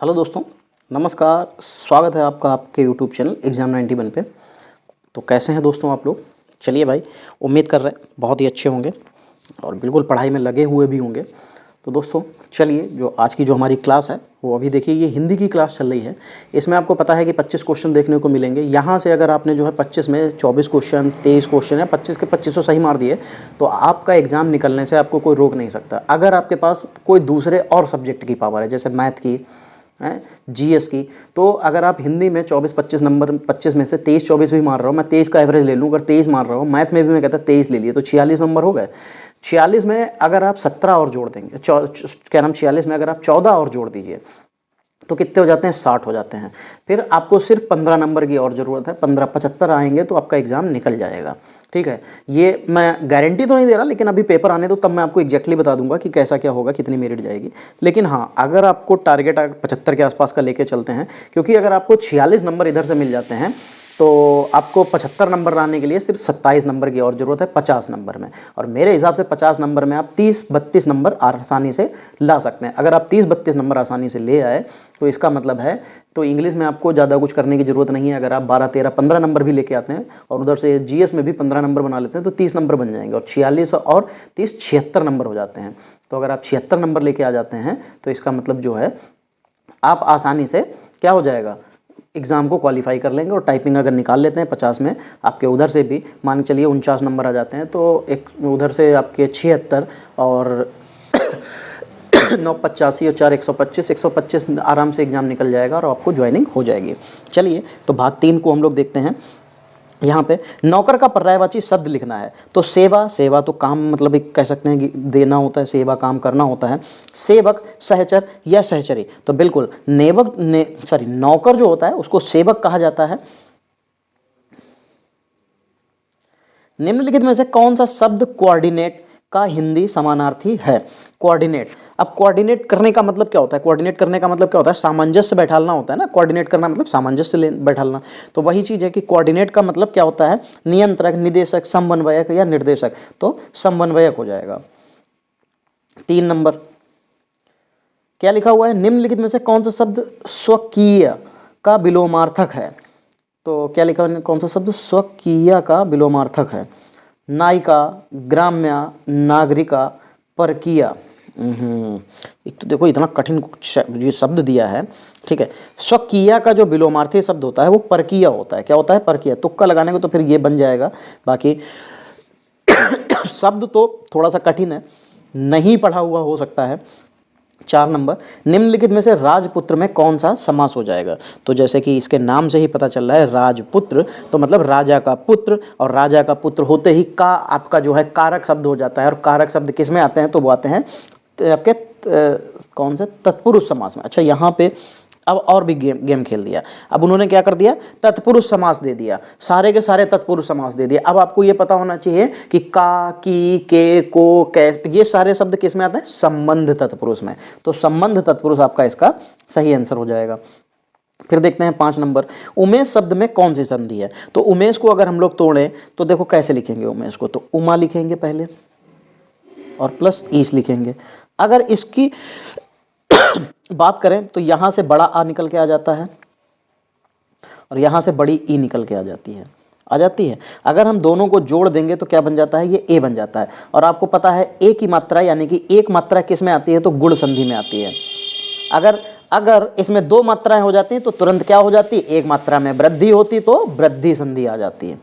Hello दोस्तों, नमस्कार। स्वागत है आपका आपके यूट्यूब चैनल एग्ज़ाम 91 पे। तो कैसे हैं दोस्तों आप लोग? चलिए भाई, उम्मीद कर रहे हैं बहुत ही अच्छे होंगे और बिल्कुल पढ़ाई में लगे हुए भी होंगे। तो दोस्तों चलिए, जो आज की जो हमारी क्लास है वो अभी देखिए, ये हिंदी की क्लास चल रही है। इसमें आपको पता है कि 25 क्वेश्चन देखने को मिलेंगे। यहाँ से अगर आपने जो है 25 में 24 क्वेश्चन, 23 क्वेश्चन या 25 के 25 सही मार दिए तो आपका एग्ज़ाम निकलने से आपको कोई रोक नहीं सकता। अगर आपके पास कोई दूसरे और सब्जेक्ट की पावर है, जैसे मैथ की है, जीएस की, तो अगर आप हिंदी में 24-25 नंबर, 25 में से 23-24 भी मार रहा हूँ, मैं 23 का एवरेज ले लूँ, अगर 23 मार रहा हूँ, मैथ में भी मैं कहता 23 ले लिए तो 46 नंबर हो गए। 46 में अगर आप 17 और जोड़ देंगे, क्या नाम, 46 में अगर आप 14 और जोड़ दीजिए तो कितने हो जाते हैं? 60 हो जाते हैं। फिर आपको सिर्फ 15 नंबर की और ज़रूरत है। 15 75 आएंगे तो आपका एग्ज़ाम निकल जाएगा। ठीक है, ये मैं गारंटी तो नहीं दे रहा, लेकिन अभी पेपर आने दो तब मैं आपको एग्जैक्टली बता दूंगा कि कैसा क्या होगा, कितनी मेरिट जाएगी। लेकिन हाँ, अगर आपको टारगेट 75 के आसपास का लेके चलते हैं, क्योंकि अगर आपको 46 नंबर इधर से मिल जाते हैं तो आपको 75 नंबर लाने के लिए सिर्फ 27 नंबर की और ज़रूरत है 50 नंबर में। और मेरे हिसाब से 50 नंबर में आप 30-32 नंबर आसानी से ला सकते हैं। अगर आप 30-32 नंबर आसानी से ले आए तो इसका मतलब है, तो इंग्लिश में आपको ज़्यादा कुछ करने की ज़रूरत नहीं है। अगर आप 12-13-15 नंबर भी लेके आते हैं और उधर से जीएस में भी 15 नंबर बना लेते हैं तो 30 नंबर बन जाएंगे, और 46 और 30 76 नंबर हो जाते हैं। तो अगर आप 76 नंबर लेके आ जाते हैं तो इसका मतलब जो है, आप आसानी से क्या हो जाएगा, एग्ज़ाम को क्वालिफाई कर लेंगे। और टाइपिंग अगर निकाल लेते हैं 50 में, आपके उधर से भी मान के चलिए 49 नंबर आ जाते हैं, तो एक उधर से आपके 76 और 985 और 4 125 आराम से एग्ज़ाम निकल जाएगा और आपको ज्वाइनिंग हो जाएगी। चलिए, तो भाग 3 को हम लोग देखते हैं। यहाँ पे नौकर का पर्यायवाची शब्द लिखना है। तो सेवा, सेवा तो काम, मतलब एक कह सकते हैं कि देना होता है, सेवा काम करना होता है। सेवक, सहचर या सहचरी, तो बिल्कुल नौकर जो होता है उसको सेवक कहा जाता है। निम्नलिखित में से कौन सा शब्द कोऑर्डिनेट का हिंदी समानार्थी है? कोऑर्डिनेट। अब कोऑर्डिनेट करने का मतलब क्या होता है? कोऑर्डिनेट करने का मतलब क्या होता है? सामंजस्य बैठालना होता है ना। कोऑर्डिनेट करना मतलब सामंजस्य बैठालना। तो वही चीज़ है कि कोऑर्डिनेट का मतलब क्या होता है? नियंत्रक, निदेशक, समन्वयक या निर्देशक। तो समन्वयक हो जाएगा। 3 नंबर क्या लिखा हुआ है? निम्नलिखित में से कौन सा शब्द स्वकीय का विलोमार्थक है? तो क्या लिखा है? कौन सा शब्द स्वकीय का विलोमार्थक है? नायिका, ग्राम्या, नागरिका, परकीया। एक तो देखो इतना कठिन ये शब्द दिया है। ठीक है, स्वकीय का जो विलोमार्थी शब्द होता है वो परकीय होता है। क्या होता है? परकीय। तुक्का लगाने को तो फिर ये बन जाएगा। बाकी शब्द तो थोड़ा सा कठिन है, नहीं पढ़ा हुआ हो सकता है। 4 नंबर, निम्नलिखित में से राजपुत्र में कौन सा समास हो जाएगा? तो जैसे कि इसके नाम से ही पता चल रहा है, राजपुत्र तो मतलब राजा का पुत्र, और राजा का पुत्र होते ही का आपका जो है कारक शब्द हो जाता है। और कारक शब्द किस में आते हैं? तो वो आते हैं आपके कौन से? तत्पुरुष समास में। अच्छा, यहाँ पे अब और भी गेम खेल दिया। अब उन्होंने क्या कर दिया? तत्पुरुष समास दे दिया, सारे के सारे तत्पुरुष समास दे दिया। अब आपको ये पता होना चाहिए कि का, की, के, को, कैसे, ये सारे शब्द किस में आते हैं? संबंध तत्पुरुष में। तो संबंध तत्पुरुष आपका इसका सही आंसर हो जाएगा। फिर देखते हैं 5 नंबर, उमेश शब्द में कौन सी संधि है? तो उमेश को अगर हम लोग तोड़ें तो देखो कैसे लिखेंगे उमेश को। तो उमा लिखेंगे पहले और प्लस ईस लिखेंगे। अगर इसकी बात करें तो यहां से बड़ा आ निकल के आ जाता है और यहां से बड़ी ई निकल के आ जाती है। अगर हम दोनों को जोड़ देंगे तो क्या बन जाता है? ये ए बन जाता है। और आपको पता है ए की मात्रा, यानी कि एक मात्रा किस में आती है? तो गुण संधि में आती है। अगर इसमें 2 मात्राएं हो जाती हैं तो तुरंत क्या हो जाती है? एक मात्रा में वृद्धि होती तो वृद्धि संधि आ जाती है।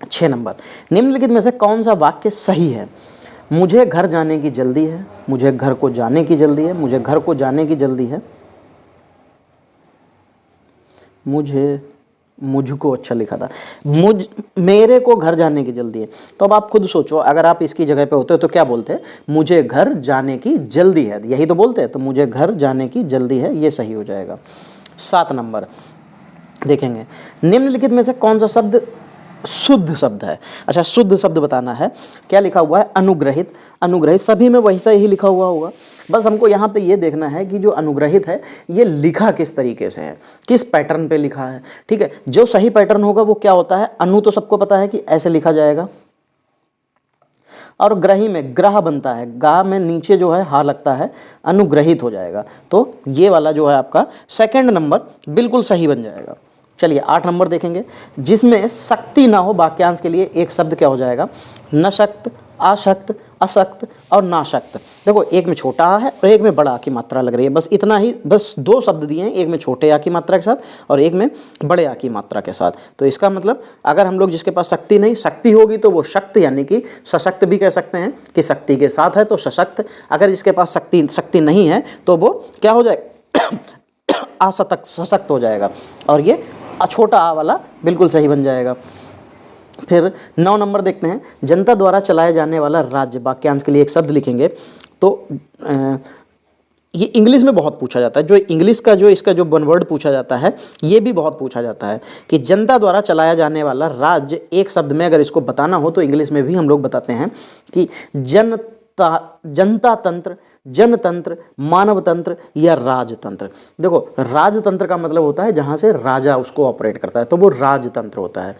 6 नंबर, निम्नलिखित में से कौन सा वाक्य सही है? मुझे घर जाने की जल्दी है, मुझे घर को जाने की जल्दी है, मुझे घर को जाने की जल्दी है, मुझको अच्छा लिखा था, मेरे को घर जाने की जल्दी है। तो अब आप खुद सोचो, अगर आप इसकी जगह पे होते तो क्या बोलते? मुझे घर जाने की जल्दी है, यही तो बोलते हैं। तो मुझे घर जाने की जल्दी है, ये सही हो जाएगा। 7 नंबर देखेंगे, निम्नलिखित में से कौन सा शब्द शुद्ध शब्द है? अच्छा, शुद्ध शब्द बताना है। क्या लिखा हुआ है? अनुग्रहित। अनुग्रहित सभी में वैसा ही लिखा हुआ होगा, बस हमको यहाँ पे ये देखना है कि जो अनुग्रहित है ये लिखा किस तरीके से है, किस पैटर्न पे लिखा है। ठीक है, जो सही पैटर्न होगा वो क्या होता है? अनु तो सबको पता है कि ऐसे लिखा जाएगा, और ग्रही में ग्रह बनता है, गा में नीचे जो है हा लगता है, अनुग्रहित हो जाएगा। तो ये वाला जो है आपका सेकंड नंबर बिल्कुल सही बन जाएगा। चलिए 8 नंबर देखेंगे, जिसमें शक्ति ना हो वाक्यांश के लिए एक शब्द क्या हो जाएगा, नशक्त, आशक्त, अशक्त और नाशक्त। देखो एक में छोटा आ है और एक में बड़ा आ की मात्रा लग रही है, बस इतना ही, बस 2 शब्द दिए हैं, एक में छोटे आ की मात्रा के साथ और एक में बड़े आ की मात्रा के साथ। तो इसका मतलब अगर हम लोग जिसके पास शक्ति नहीं, शक्ति होगी तो वो शक्त यानी कि सशक्त भी कह सकते हैं कि शक्ति के साथ है तो सशक्त। अगर जिसके पास शक्ति नहीं है तो वो क्या हो जाएगा, असशक्त, सशक्त हो जाएगा। और ये छोटा आ वाला बिल्कुल सही बन जाएगा। फिर 9 नंबर देखते हैं, जनता द्वारा चलाया जाने वाला राज्य, वाक्यांश के लिए एक शब्द लिखेंगे। तो ये इंग्लिश में बहुत पूछा जाता है, जो इंग्लिश का जो इसका जो वन वर्ड पूछा जाता है ये भी बहुत पूछा जाता है कि जनता द्वारा चलाया जाने वाला राज्य, एक शब्द में अगर इसको बताना हो तो इंग्लिश में भी हम लोग बताते हैं कि जनता तंत्र, जनतंत्र, मानवतंत्र या राजतंत्र। देखो राजतंत्र का मतलब होता है जहाँ से राजा उसको ऑपरेट करता है, तो वो राजतंत्र होता है।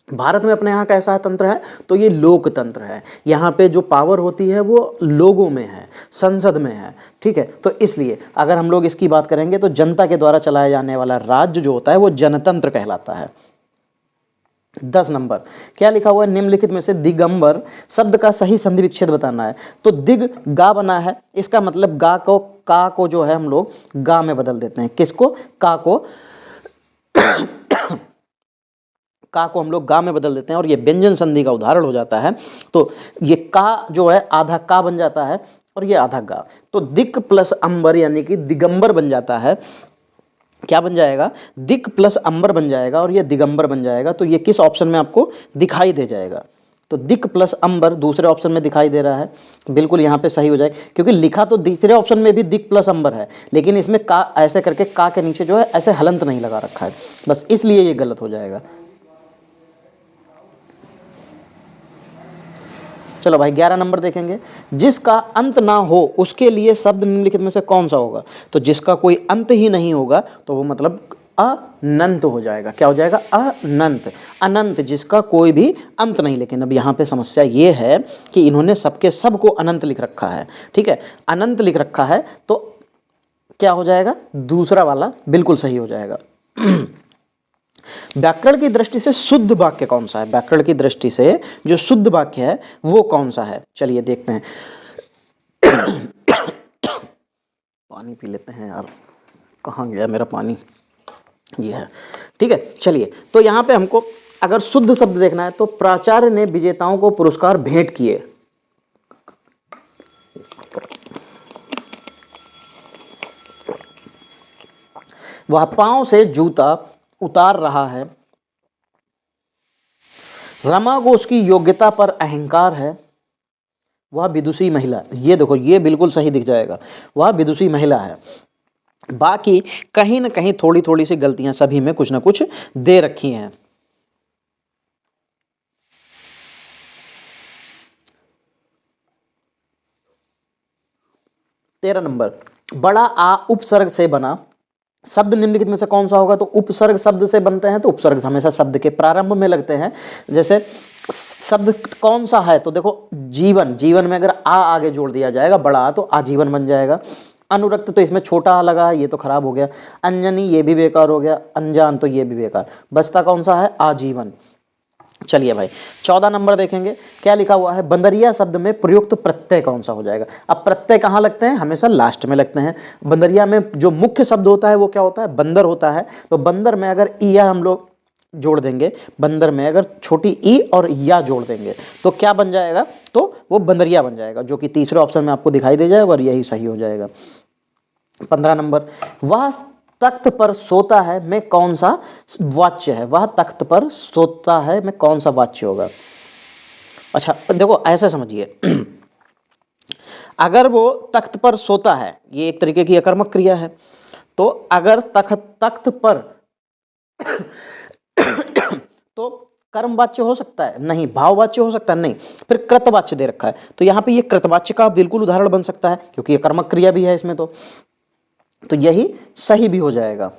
भारत में अपने यहाँ कैसा तंत्र है, तो ये लोकतंत्र है। यहाँ पे जो पावर होती है वो लोगों में है, संसद में है, ठीक है। तो इसलिए अगर हम लोग इसकी बात करेंगे तो जनता के द्वारा चलाया जाने वाला राज्य जो होता है वो जनतंत्र कहलाता है। 10 नंबर क्या लिखा हुआ है, निम्नलिखित में से दिगंबर शब्द का सही संधि विच्छेद बताना है। तो दिग गा बना है, इसका मतलब गा को, का को जो है हम लोग गा में बदल देते हैं। किसको, का को का को हम लोग गा में बदल देते हैं और ये व्यंजन संधि का उदाहरण हो जाता है। तो ये का जो है आधा का बन जाता है और ये आधा गा, तो दिक प्लस अंबर यानी कि दिगंबर बन जाता है। क्या बन जाएगा, दिक प्लस अंबर बन जाएगा और ये दिगंबर बन जाएगा। तो ये किस ऑप्शन में आपको दिखाई दे जाएगा, तो दिक प्लस अंबर दूसरे ऑप्शन में दिखाई दे रहा है, बिल्कुल यहाँ पे सही हो जाए, क्योंकि लिखा तो तीसरे ऑप्शन में भी दिक प्लस अंबर है, लेकिन इसमें का ऐसे करके का के नीचे जो है ऐसे हलंत नहीं लगा रखा है, बस इसलिए ये गलत हो जाएगा। चलो भाई 11 नंबर देखेंगे, जिसका अंत ना हो उसके लिए शब्द निम्नलिखित में से कौन सा होगा। तो जिसका कोई अंत ही नहीं होगा तो वो मतलब अनंत हो जाएगा। क्या हो जाएगा, अनंत, अनंत जिसका कोई भी अंत नहीं। लेकिन अब यहाँ पे समस्या ये है कि इन्होंने सबके सब को अनंत लिख रखा है, ठीक है, अनंत लिख रखा है, तो क्या हो जाएगा, दूसरा वाला बिल्कुल सही हो जाएगा। व्याकरण की दृष्टि से शुद्ध वाक्य कौन सा है, व्याकरण की दृष्टि से जो शुद्ध वाक्य है वो कौन सा है, चलिए देखते हैं। पानी पी लेते हैं यार, कहाँ गया मेरा पानी, ये है, ठीक है। चलिए तो यहाँ पे हमको अगर शुद्ध शब्द देखना है तो प्राचार्य ने विजेताओं को पुरस्कार भेंट किए। वह पांव से जूता उतार रहा है। रमा को उसकी योग्यता पर अहंकार है। वह विदुषी महिला, ये देखो ये बिल्कुल सही दिख जाएगा, वह विदुषी महिला है। बाकी कहीं ना कहीं थोड़ी थोड़ी सी गलतियां सभी में कुछ ना कुछ दे रखी हैं। तेरह नंबर, बड़ा आ उपसर्ग से बना शब्द निम्नलिखित में से कौन सा होगा। तो उपसर्ग शब्द से बनते हैं तो उपसर्ग हमेशा शब्द के प्रारंभ में लगते हैं। जैसे शब्द कौन सा है, तो देखो जीवन, जीवन में अगर आ आगे जोड़ दिया जाएगा बड़ा आ तो आजीवन बन जाएगा। अनुरक्त तो इसमें छोटा आ लगा है, ये तो खराब हो गया। अंजनी ये भी बेकार हो गया, अनजान तो ये भी बेकार, बचता कौन सा है, आजीवन। चलिए भाई 14 नंबर देखेंगे, क्या लिखा हुआ है, बंदरिया शब्द में प्रयुक्त प्रत्यय कौन सा हो जाएगा। अब प्रत्यय कहाँ लगते हैं, हमेशा लास्ट में लगते हैं। बंदरिया में जो मुख्य शब्द होता है वो क्या होता है, बंदर होता है। तो बंदर में अगर ईया हम लोग जोड़ देंगे, बंदर में अगर छोटी ई और या जोड़ देंगे तो क्या बन जाएगा, तो वो बंदरिया बन जाएगा, जो कि तीसरे ऑप्शन में आपको दिखाई दे जाएगा और यही सही हो जाएगा। 15 नंबर, वह तख्त पर सोता है में कौन सा वाच्य है, वह तख्त पर सोता है में कौन सा वाच्य होगा। अच्छा देखो ऐसे समझिए, अगर वो तख्त पर सोता है, ये एक तरीके की अकर्मक क्रिया है, तो अगर तख्त पर तो कर्मवाच्य हो सकता है, नहीं भाववाच्य हो सकता है, नहीं, फिर कृतवाच्य दे रखा है। तो यहाँ पे ये कृतवाच्य का बिल्कुल उदाहरण बन सकता है क्योंकि ये कर्मक क्रिया भी है इसमें, तो यही सही भी हो जाएगा।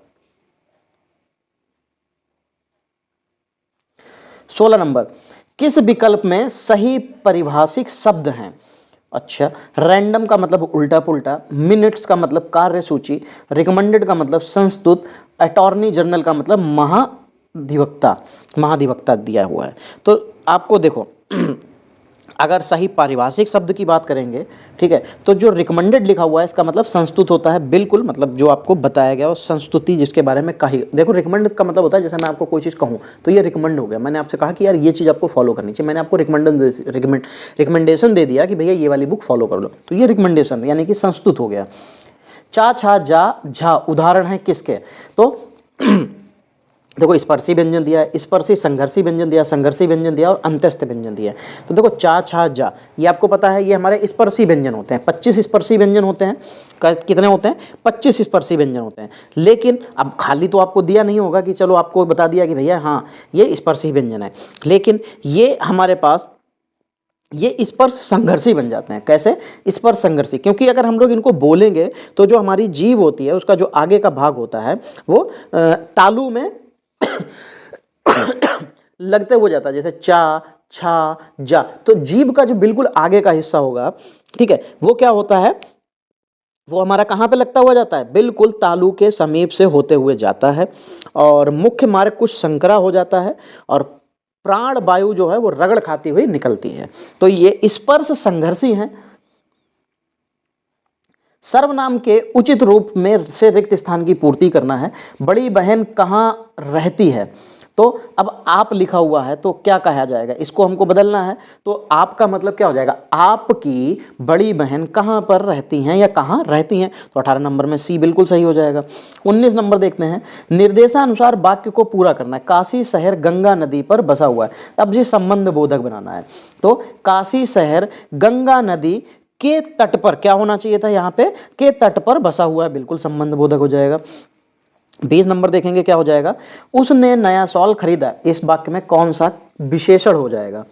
16 नंबर, किस विकल्प में सही परिभाषिक शब्द हैं? अच्छा, रैंडम का मतलब उल्टा पुल्टा, मिनट्स का मतलब कार्यसूची, रिकमेंडेड का मतलब संस्तुत, अटॉर्नी जनरल का मतलब महाधिवक्ता दिया हुआ है। तो आपको देखो अगर सही पारिभाषिक शब्द की बात करेंगे, ठीक है, तो जो रिकमेंडेड लिखा हुआ है इसका मतलब संस्तुत होता है, बिल्कुल, मतलब जो आपको बताया गया और संस्तुति जिसके बारे में कही। देखो रिकमेंड का मतलब होता है जैसे मैं आपको कोई चीज़ कहूँ तो ये रिकमेंड हो गया, मैंने आपसे कहा कि यार ये चीज़ आपको फॉलो करनी चाहिए, मैंने आपको रिकमेंडेशन दे दिया कि भैया ये वाली बुक फॉलो कर लो, तो ये रिकमेंडेशन यानी कि संस्तुत हो गया। चा छा जा झा उदाहरण है किसके? तो देखो स्पर्शी व्यंजन दिया है, स्पर्शी संघर्षी व्यंजन दिया, संघर्षी व्यंजन दिया और अंत्यस्थ व्यंजन दिया है। तो देखो चा छा जा ये आपको पता है ये हमारे स्पर्शी व्यंजन होते हैं, 25 स्पर्शी व्यंजन होते हैं। कितने होते हैं? 25 स्पर्शी व्यंजन होते हैं। लेकिन अब खाली तो आपको दिया नहीं होगा कि चलो आपको बता दिया कि भैया हाँ ये स्पर्शी व्यंजन है, लेकिन ये हमारे पास ये स्पर्श संघर्षी बन जाते हैं। कैसे? स्पर्श संघर्षी, क्योंकि अगर हम लोग इनको बोलेंगे तो जो हमारी जीभ होती है उसका जो आगे का भाग होता है वो तालु में लगते हो जाता है, जैसे चा छा जा, तो जीभ का जो बिल्कुल आगे का हिस्सा होगा, ठीक है, वो क्या होता है, वो हमारा कहाँ पे लगता हुआ जाता है? बिल्कुल तालु के समीप से होते हुए जाता है और मुख्य मार्ग कुछ संकरा हो जाता है और प्राण वायु जो है वो रगड़ खाती हुई निकलती है। तो ये स्पर्श संघर्षी हैं। सर्वनाम के उचित रूप में से रिक्त स्थान की पूर्ति करना है। बड़ी बहन कहाँ रहती है? तो अब आप लिखा हुआ है तो क्या कहा जाएगा? इसको हमको बदलना है, तो आपका मतलब क्या हो जाएगा? आपकी बड़ी बहन कहाँ पर रहती हैं या कहाँ रहती हैं? तो 18 नंबर में सी बिल्कुल सही हो जाएगा। 19 नंबर देखते हैं, निर्देशानुसार वाक्य को पूरा करना है। काशी शहर गंगा नदी पर बसा हुआ है। अब जी संबंध बोधक बनाना है, तो काशी शहर गंगा नदी के तट पर क्या होना चाहिए था? यहाँ पे के तट पर बसा हुआ है, बिल्कुल संबंध बोधक हो जाएगा। 20 नंबर देखेंगे क्या हो जाएगा? उसने नया शॉल खरीदा, इस वाक्य में कौन सा विशेषण हो जाएगा?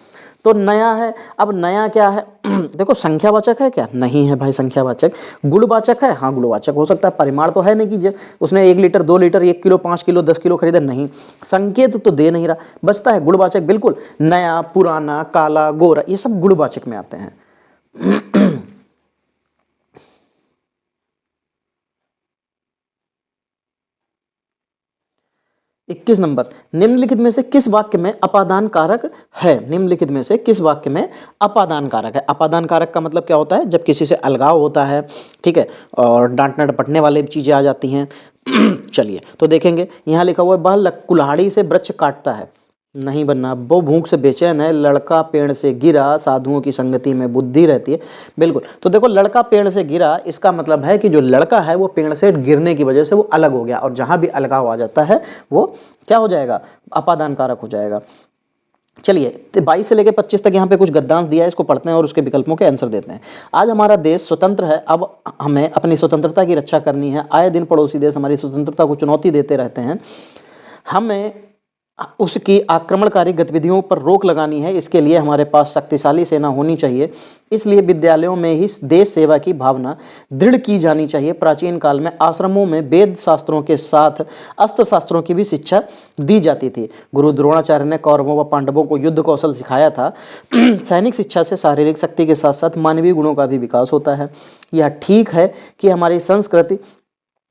तो नया है, अब नया क्या है? देखो संख्यावाचक है क्या? नहीं है भाई संख्यावाचक। गुणवाचक है? हाँ गुणवाचक हो सकता है। परिमाण तो है नहीं कि उसने 1 litre 2 litre 1 kilo 5 kilo 10 kilo खरीदा, नहीं। संकेत तो दे नहीं रहा, बचता है गुणवाचक, बिल्कुल। नया, पुराना, काला, गोरा, ये सब गुणवाचक में आते हैं। 21 नंबर, निम्नलिखित में से किस वाक्य में अपादान कारक है? निम्नलिखित में से किस वाक्य में अपादान कारक है? अपादान कारक का मतलब क्या होता है? जब किसी से अलगाव होता है, ठीक है, और डांटना डपटने वाली चीजें आ जाती हैं। चलिए तो देखेंगे, यहाँ लिखा हुआ है वह कुल्हाड़ी से वृक्ष काटता है, नहीं बनना। वो भूख से बेचैन है, लड़का पेड़ से गिरा, साधुओं की संगति में बुद्धि रहती है, बिल्कुल। तो देखो लड़का पेड़ से गिरा, इसका मतलब है कि जो लड़का है वो पेड़ से गिरने की वजह से वो अलग हो गया, और जहां भी अलगाव आ जाता है वो क्या हो जाएगा? अपादान कारक हो जाएगा। चलिए 22 से लेकर 25 तक यहाँ पे कुछ गद्यांश दिया है, इसको पढ़ते हैं और उसके विकल्पों के आंसर देते हैं। आज हमारा देश स्वतंत्र है, अब हमें अपनी स्वतंत्रता की रक्षा करनी है। आए दिन पड़ोसी देश हमारी स्वतंत्रता को चुनौती देते रहते हैं, हमें उसकी आक्रमणकारी गतिविधियों पर रोक लगानी है। इसके लिए हमारे पास शक्तिशाली सेना होनी चाहिए। इसलिए विद्यालयों में ही देश सेवा की भावना दृढ़ की जानी चाहिए। प्राचीन काल में आश्रमों में वेद शास्त्रों के साथ अस्त्र शास्त्रों की भी शिक्षा दी जाती थी। गुरु द्रोणाचार्य ने कौरवों व पांडवों को युद्ध कौशल सिखाया था। सैनिक शिक्षा से शारीरिक शक्ति के साथ साथ मानवीय गुणों का भी विकास होता है। यह ठीक है कि हमारी संस्कृति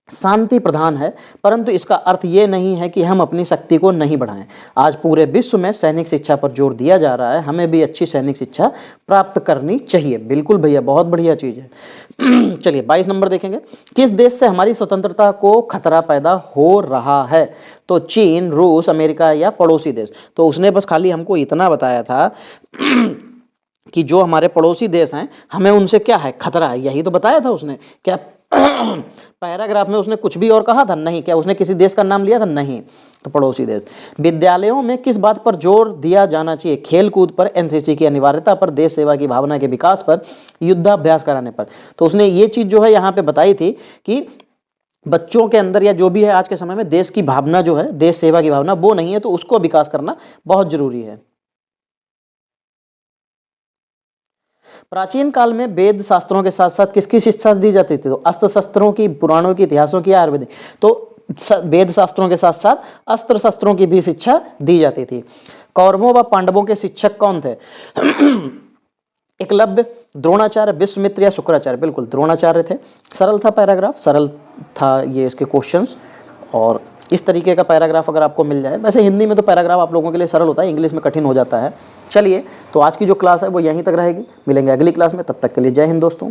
शांति प्रधान है, परंतु इसका अर्थ ये नहीं है कि हम अपनी शक्ति को नहीं बढ़ाएं। आज पूरे विश्व में सैनिक शिक्षा पर जोर दिया जा रहा है, हमें भी अच्छी सैनिक शिक्षा प्राप्त करनी चाहिए। बिल्कुल भैया, बहुत बढ़िया चीज़ है। चलिए 22 नंबर देखेंगे, किस देश से हमारी स्वतंत्रता को खतरा पैदा हो रहा है? तो चीन, रूस, अमेरिका या पड़ोसी देश? तो उसने बस खाली हमको इतना बताया था कि जो हमारे पड़ोसी देश हैं हमें उनसे क्या है? खतरा है, यही तो बताया था उसने। क्या पैराग्राफ में उसने कुछ भी और कहा था? नहीं। क्या उसने किसी देश का नाम लिया था? नहीं। तो पड़ोसी देश। विद्यालयों में किस बात पर जोर दिया जाना चाहिए? खेल कूद पर, एनसीसी की अनिवार्यता पर, देश सेवा की भावना के विकास पर, युद्धाभ्यास कराने पर। तो उसने ये चीज़ जो है यहाँ पे बताई थी कि बच्चों के अंदर या जो भी है आज के समय में देश की भावना जो है, देश सेवा की भावना, वो नहीं है, तो उसको विकास करना बहुत जरूरी है। प्राचीन काल में वेद शास्त्रों के साथ साथ किसकी शिक्षा दी जाती थी? तो अस्त्र शस्त्रों की, पुराणों की, इतिहासों की, आयुर्वेदिक। तो वेद शास्त्रों के साथ साथ अस्त्र शस्त्रों की भी शिक्षा दी जाती थी। कौरवों व पांडवों के शिक्षक कौन थे? एकलव्य, द्रोणाचार्य, विश्वामित्र या शुक्राचार्य? बिल्कुल द्रोणाचार्य थे। सरल था पैराग्राफ, सरल था ये इसके क्वेश्चंस। और इस तरीके का पैराग्राफ अगर आपको मिल जाए, वैसे हिंदी में तो पैराग्राफ आप लोगों के लिए सरल होता है, इंग्लिश में कठिन हो जाता है। चलिए, तो आज की जो क्लास है वो यहीं तक रहेगी, मिलेंगे अगली क्लास में, तब तक के लिए जय हिंद दोस्तों।